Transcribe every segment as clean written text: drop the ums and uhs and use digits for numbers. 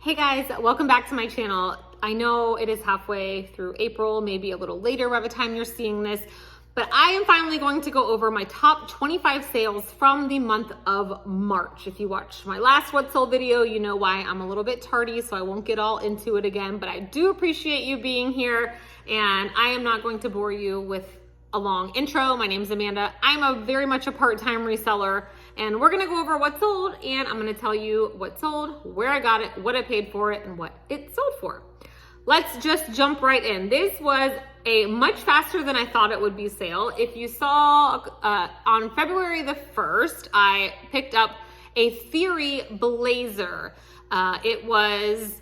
Hey guys, welcome back to my channel. I know it is halfway through April, maybe a little later by the time you're seeing this, but I am finally going to go over my top 25 sales from the month of March. If you watched my last What Sold video, you know why I'm a little bit tardy, so I won't get all into it again, but I do appreciate you being here, and I am not going to bore you with a long intro. My name's Amanda. I'm very much a part-time reseller, and we're gonna go over what sold, and I'm gonna tell you what sold, where I got it, what I paid for it, and what it sold for. Let's just jump right in. This was a much faster than I thought it would be sale. If you saw on February the 1st, I picked up a Theory blazer. It was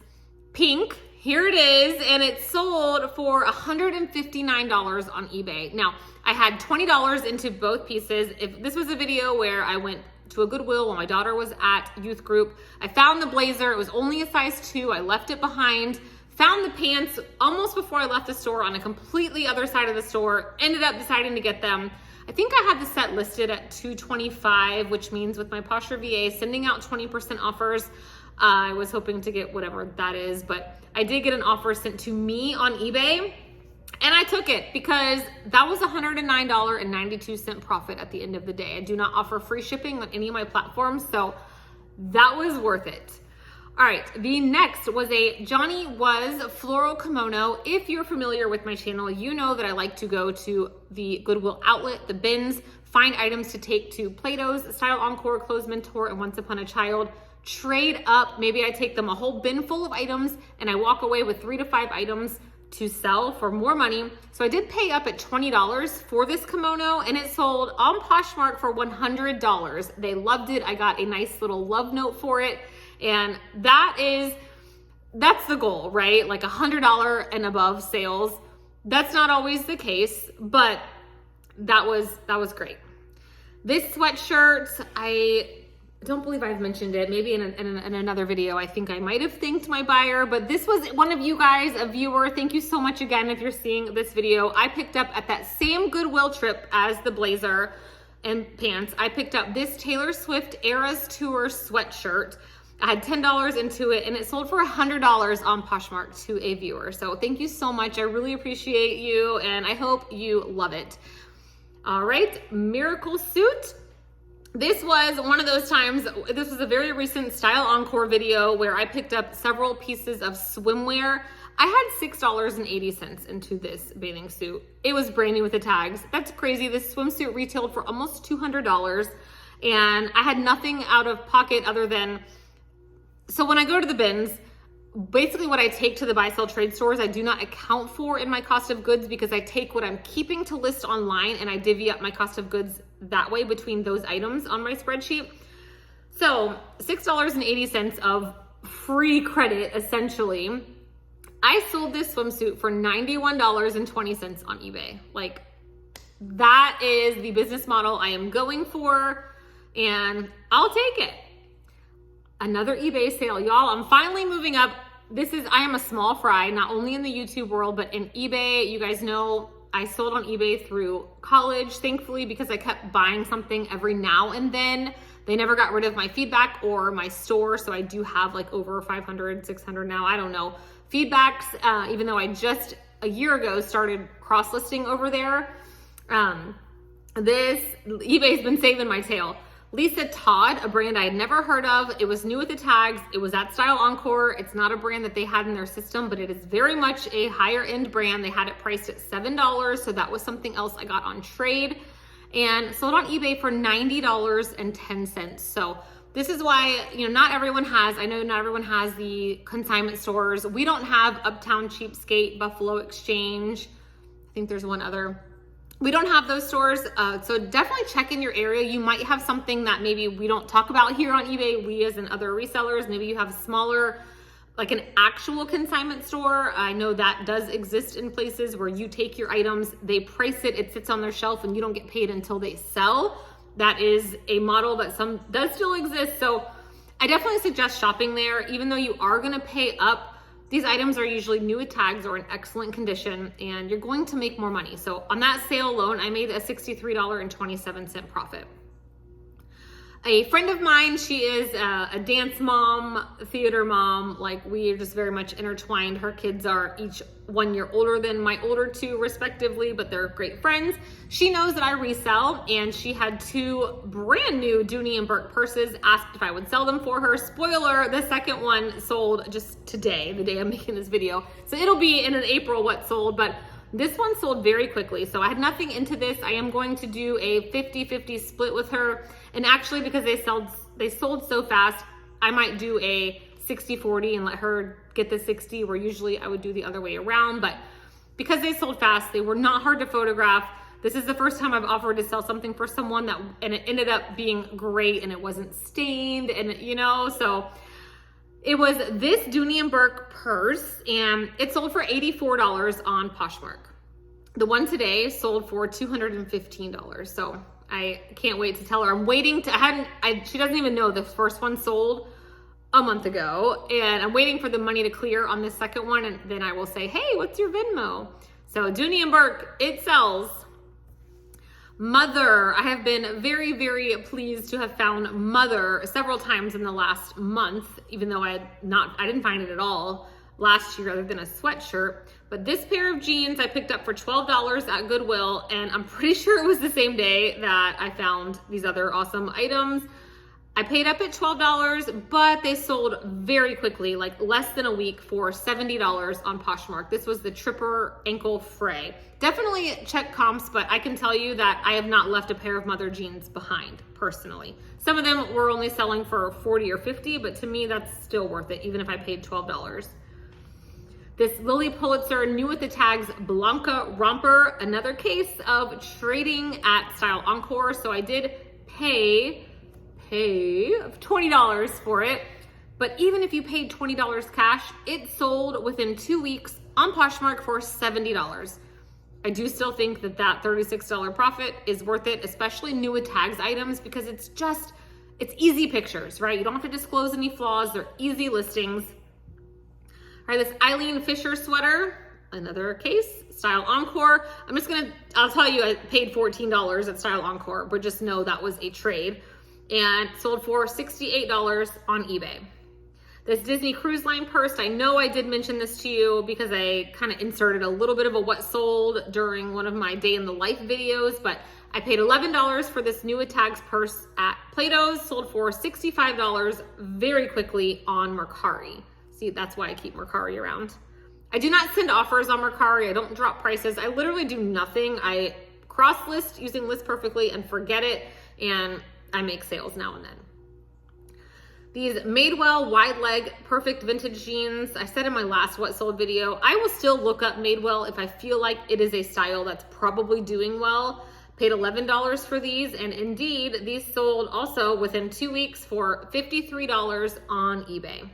pink. Here it is, and it sold for $159 on eBay. Now, I had $20 into both pieces. If this was a video where I went to a Goodwill while my daughter was at youth group, I found the blazer. It was only a size 2. I left it behind. Found the pants almost before I left the store on a completely other side of the store. Ended up deciding to get them. I think I had the set listed at $225, which means with my Posture VA sending out 20% offers, I was hoping to get whatever that is, but I did get an offer sent to me on eBay, and I took it because that was $109.92 profit at the end of the day. I do not offer free shipping on any of my platforms, so that was worth it. All right, the next was a Johnny Was floral kimono. If you're familiar with my channel, you know that I like to go to the Goodwill outlet, the bins, find items to take to Plato's, Style Encore, Clothes Mentor, and Once Upon a Child. Trade up. Maybe I take them a whole bin full of items and I walk away with 3 to 5 items to sell for more money. So I did pay up at $20 for this kimono, and it sold on Poshmark for $100. They loved it. I got a nice little love note for it. And that's the goal, right? Like $100 and above sales. That's not always the case, but that was great. This sweatshirt, I don't believe I've mentioned it. Maybe in another video, I think I might have thanked my buyer, but this was one of you guys, a viewer. Thank you so much again if you're seeing this video. I picked up at that same Goodwill trip as the blazer and pants. I picked up this Taylor Swift Eras Tour sweatshirt. I had $10 into it, and it sold for $100 on Poshmark to a viewer. So thank you so much. I really appreciate you, and I hope you love it. All right, Miracle Suit. This was one of those times, this was a very recent Style Encore video where I picked up several pieces of swimwear. I had $6.80 into this bathing suit. It was brand new with the tags. That's crazy. This swimsuit retailed for almost $200, and I had nothing out of pocket other than, so when I go to the bins, basically what I take to the buy sell trade stores, I do not account for in my cost of goods because I take what I'm keeping to list online and I divvy up my cost of goods that way between those items on my spreadsheet. So $6.80 of free credit, essentially. I sold this swimsuit for $91.20 on eBay. Like, that is the business model I am going for, and I'll take it. Another eBay sale, y'all. I'm finally moving up. I am a small fry, not only in the YouTube world, but in eBay. You guys know I sold on eBay through college, thankfully, because I kept buying something every now and then. They never got rid of my feedback or my store, so I do have like over 500, 600 now, I don't know, feedbacks, even though I just a year ago started cross-listing over there. eBay's been saving my tail. Lisa Todd, a brand I had never heard of. It was new with the tags. It was at Style Encore. It's not a brand that they had in their system, but it is very much a higher end brand. They had it priced at $7, so that was something else I got on trade, and sold on eBay for $90.10. So this is why, not everyone has, I know not everyone has the consignment stores. We don't have Uptown Cheapskate, Buffalo Exchange. I think there's one other. We don't have those stores, so definitely check in your area. You might have something that maybe we don't talk about here on eBay, we as in other resellers. Maybe you have a smaller, like an actual consignment store. I know that does exist in places where you take your items, they price it, it sits on their shelf, and you don't get paid until they sell. That is a model that does still exist. So I definitely suggest shopping there, even though you are gonna pay up. These items are usually new with tags or in excellent condition, and you're going to make more money. So on that sale alone, I made a $63.27 profit. A friend of mine, she is a dance mom, theater mom. Like, we are just very much intertwined. Her kids are each 1 year older than my older two respectively, but they're great friends. She knows that I resell, and she had 2 brand new Dooney & Burke purses, asked if I would sell them for her. Spoiler, the second one sold just today, the day I'm making this video. So it'll be in April what sold, but this one sold very quickly. So I had nothing into this. I am going to do a 50-50 split with her. And actually, because they sold so fast, I might do a 60-40 and let her get the 60, where usually I would do the other way around. But because they sold fast, they were not hard to photograph. This is the first time I've offered to sell something for someone and it ended up being great, and it wasn't stained, and so it was this Dooney & Burke purse, and it sold for $84 on Poshmark. The one today sold for $215. So I can't wait to tell her. I'm waiting to, she doesn't even know the first one sold a month ago, and I'm waiting for the money to clear on the second one, and then I will say, hey, what's your Venmo? So Dooney & Burke, it sells. Mother, I have been very, very pleased to have found Mother several times in the last month, even though I didn't find it at all last year other than a sweatshirt. But this pair of jeans I picked up for $12 at Goodwill, and I'm pretty sure it was the same day that I found these other awesome items. I paid up at $12, but they sold very quickly, like less than a week, for $70 on Poshmark. This was the Tripper Ankle Fray. Definitely check comps, but I can tell you that I have not left a pair of Mother jeans behind, personally. Some of them were only selling for $40 or $50, but to me, that's still worth it, even if I paid $12. This Lily Pulitzer New with the Tags Blanca Romper, another case of trading at Style Encore. So I did pay $20 for it, but even if you paid $20 cash, it sold within 2 weeks on Poshmark for $70. I do still think that $36 profit is worth it, especially new with tags items, because it's easy pictures, right? You don't have to disclose any flaws. They're easy listings. All right, this Eileen Fisher sweater, another case, Style Encore. I'll tell you, I paid $14 at Style Encore, but just know that was a trade, and sold for $68 on eBay. This Disney Cruise Line purse, I know I did mention this to you because I kind of inserted a little bit of a what sold during one of my day in the life videos, but I paid $11 for this new with tags purse at Plato's, sold for $65 very quickly on Mercari. See, that's why I keep Mercari around. I do not send offers on Mercari. I don't drop prices. I literally do nothing. I cross list using List Perfectly and forget it, and I make sales now and then. These Madewell wide leg perfect vintage jeans. I said in my last what sold video, I will still look up Madewell if I feel like it is a style that's probably doing well. Paid $11 for these, and indeed, these sold also within 2 weeks for $53 on eBay.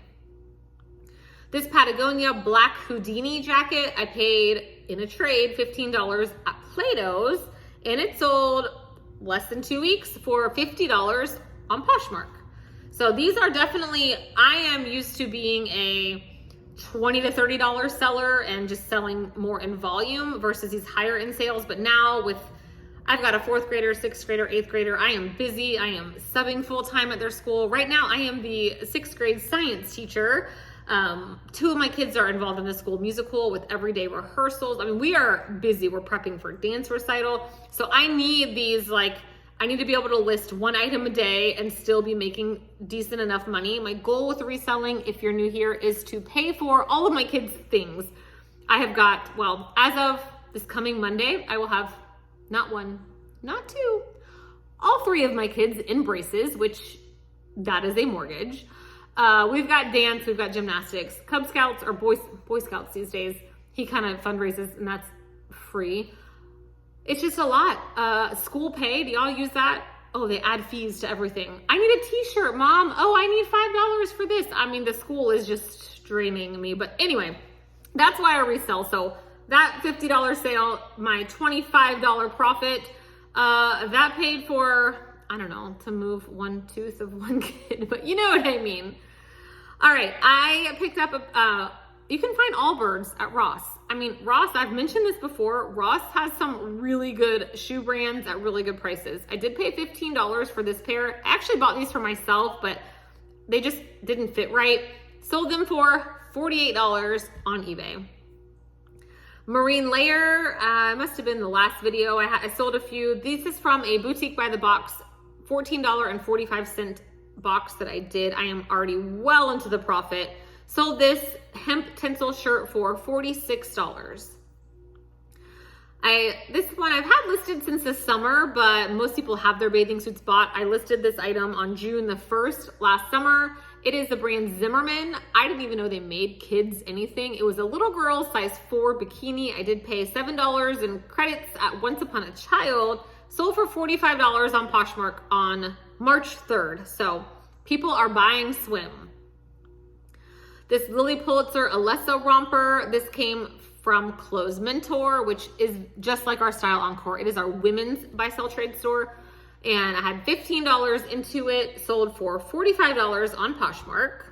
This Patagonia black Houdini jacket, I paid in a trade $15 at Plato's, and it sold less than 2 weeks for $50 on Poshmark. So these are definitely, I am used to being a $20 to $30 seller and just selling more in volume versus these higher end sales. But now I've got a 4th grader, 6th grader, 8th grader. I am busy. I am subbing full time at their school. Right now, I am the 6th grade science teacher. 2 of my kids are involved in the school musical with everyday rehearsals. I mean, we are busy. We're prepping for dance recital. So I need these, I need to be able to list 1 item a day and still be making decent enough money. My goal with reselling, if you're new here, is to pay for all of my kids' things. I have got, as of this coming Monday, I will have not 1, not 2, all 3 of my kids in braces, which that is a mortgage. We've got dance, we've got gymnastics, Cub Scouts or Boy Scouts these days. He kind of fundraises and that's free. It's just a lot. School pay, do y'all use that? Oh, they add fees to everything. I need a t-shirt, Mom. Oh, I need $5 for this. I mean, the school is just draining me. But anyway, that's why I resell. So that $50 sale, my $25 profit, that paid for, I don't know, to move 1 tooth of 1 kid, but you know what I mean. All right, I picked up you can find Allbirds at Ross. I mean, Ross, I've mentioned this before, Ross has some really good shoe brands at really good prices. I did pay $15 for this pair. I actually bought these for myself, but they just didn't fit right. Sold them for $48 on eBay. Marine Layer, must have been the last video. I sold a few. This is from a Boutique by the Box, $14.45 box that I did. I am already well into the profit. Sold this hemp tinsel shirt for $46. This one I've had listed since the summer, but most people have their bathing suits bought. I listed this item on June the 1st last summer. It is the brand Zimmerman. I didn't even know they made kids anything. It was a little girl size 4 bikini. I did pay $7 in credits at Once Upon a Child. Sold for $45 on Poshmark on March 3rd. So people are buying swim. This Lily Pulitzer Alesso romper. This came from Clothes Mentor, which is just like our Style Encore. It is our women's buy sell trade store. And I had $15 into it, sold for $45 on Poshmark.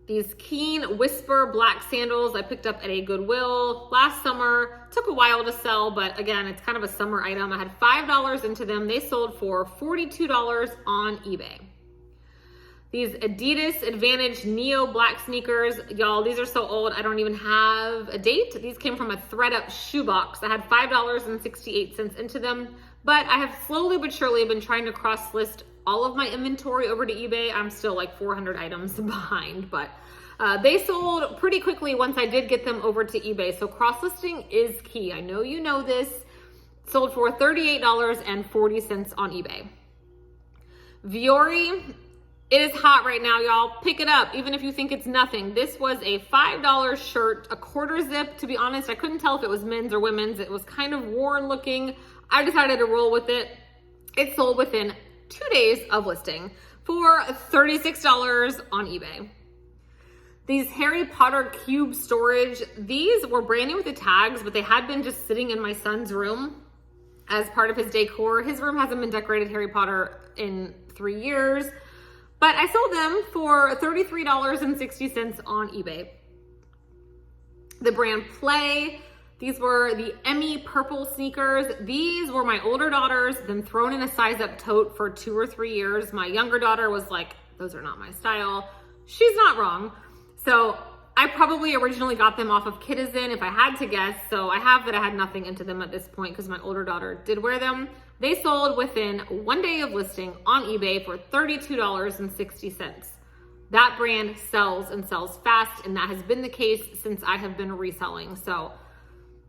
These Keen Whisper black sandals I picked up at a Goodwill last summer. Took a while to sell, but again, it's kind of a summer item. I had $5 into them. They sold for $42 on eBay. These Adidas Advantage Neo black sneakers. Y'all, these are so old, I don't even have a date. These came from a ThredUp shoebox. I had $5.68 into them, but I have slowly but surely been trying to cross-list all of my inventory over to eBay. I'm still like 400 items behind, but they sold pretty quickly once I did get them over to eBay. So cross-listing is key. I know you know this. Sold for $38.40 on eBay. Vuori. It is hot right now, y'all. Pick it up, even if you think it's nothing. This was a $5 shirt, a quarter zip. To be honest, I couldn't tell if it was men's or women's. It was kind of worn looking. I decided to roll with it. It sold within 2 days of listing for $36 on eBay. These Harry Potter cube storage, these were brand new with the tags, but they had been just sitting in my son's room as part of his decor. His room hasn't been decorated Harry Potter in 3 years. But I sold them for $33.60 on eBay. The brand Play, these were the Emmy purple sneakers. These were my older daughter's, then thrown in a size up tote for 2 or 3 years. My younger daughter was like, those are not my style. She's not wrong. So I probably originally got them off of Kitizen if I had to guess. So I have that I had nothing into them at this point because my older daughter did wear them. They sold within 1 day of listing on eBay for $32.60. That brand sells and sells fast, and that has been the case since I have been reselling. So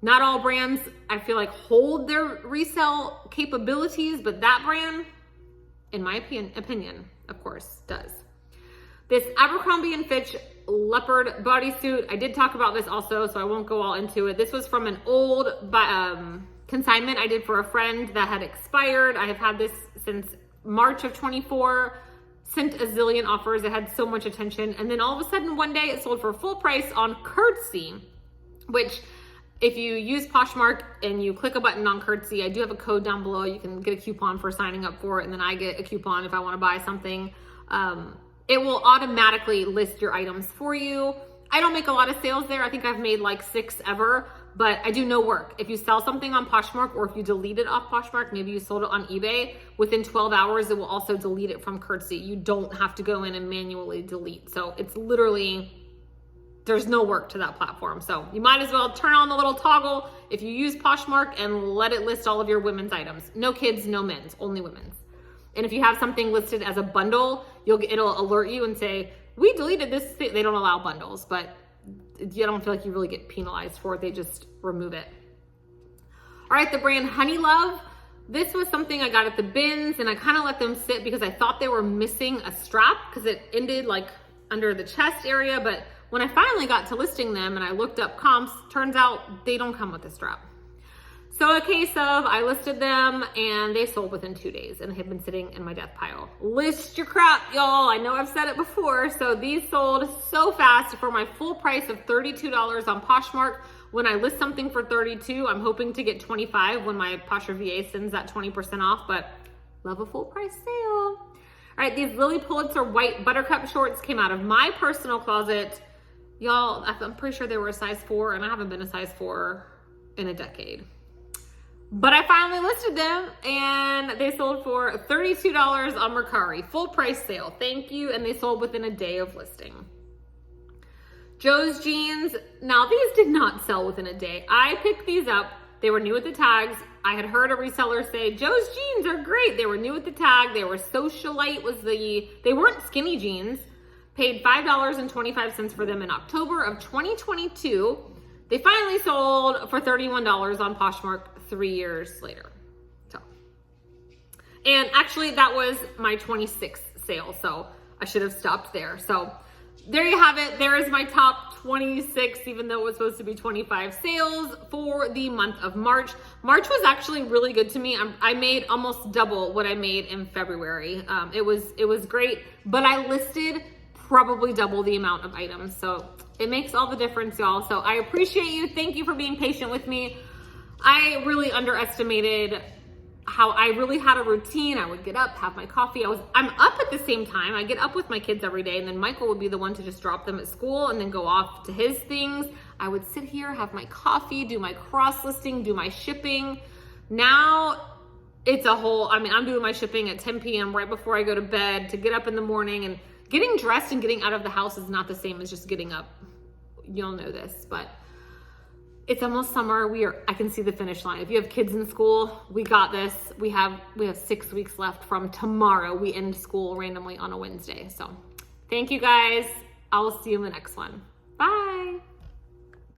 not all brands, I feel like, hold their resale capabilities, but that brand, in my opinion, of course, does. This Abercrombie & Fitch leopard bodysuit, I did talk about this also, so I won't go all into it. This was from an old consignment I did for a friend that had expired. I have had this since March of 24, sent a zillion offers. It had so much attention. And then all of a sudden one day it sold for full price on Curtsy, which if you use Poshmark and you click a button on Curtsy, I do have a code down below. You can get a coupon for signing up for it. And then I get a coupon if I want to buy something. It will automatically list your items for you. I don't make a lot of sales there. I think I've made like 6 ever. But I do no work. If you sell something on Poshmark or if you delete it off Poshmark, maybe you sold it on eBay, within 12 hours, it will also delete it from Curtsy. You don't have to go in and manually delete. So it's literally, there's no work to that platform. So you might as well turn on the little toggle if you use Poshmark and let it list all of your women's items. No kids, no men's, only women's. And if you have something listed as a bundle, it'll alert you and say, we deleted this. They don't allow bundles, but you don't feel like you really get penalized for it. They just remove it. All right, the brand Honey Love. This was something I got at the bins and I kind of let them sit because I thought they were missing a strap because it ended like under the chest area. But when I finally got to listing them and I looked up comps, turns out they don't come with a strap. So a case of, I listed them and they sold within 2 days and have been sitting in my death pile. List your crap, y'all. I know I've said it before. So these sold so fast for my full price of $32 on Poshmark. When I list something for $32, I'm hoping to get $25 when my Posher VA sends that 20% off, but love a full price sale. All right, these Lily Pulitzer white buttercup shorts came out of my personal closet Y'all, I'm pretty sure they were a size 4, and I haven't been a size 4 in a decade. But I finally listed them, and they sold for $32 on Mercari. Full price sale. Thank you. And they sold within a day of listing. Joe's jeans. Now, these did not sell within a day. I picked these up. They were new at the tags. I had heard a reseller say, Joe's jeans are great. They were new at the tag. They were socialite they weren't skinny jeans. Paid $5.25 for them in October of 2022. They finally sold for $31 on Poshmark 3 years later. So, and actually that was my 26th sale. So I should have stopped there. So there you have it. There is my top 26, even though it was supposed to be 25 sales for the month of March. March was actually really good to me. I made almost double what I made in February. It was great, but I listed probably double the amount of items. So it makes all the difference, y'all. So I appreciate you. Thank you for being patient with me. I really underestimated how I really had a routine. I would get up, have my coffee. I'm up at the same time. I get up with my kids every day, and then Michael would be the one to just drop them at school and then go off to his things. I would sit here, have my coffee, do my cross listing, do my shipping. Now it's a whole, I'm doing my shipping at 10 p.m. right before I go to bed to get up in the morning, and getting dressed and getting out of the house is not the same as just getting up. You'll know this, but it's almost summer. I can see the finish line. If you have kids in school, we got this. We have 6 weeks left from tomorrow. We end school randomly on a Wednesday. So thank you guys. I will see you in the next one. Bye.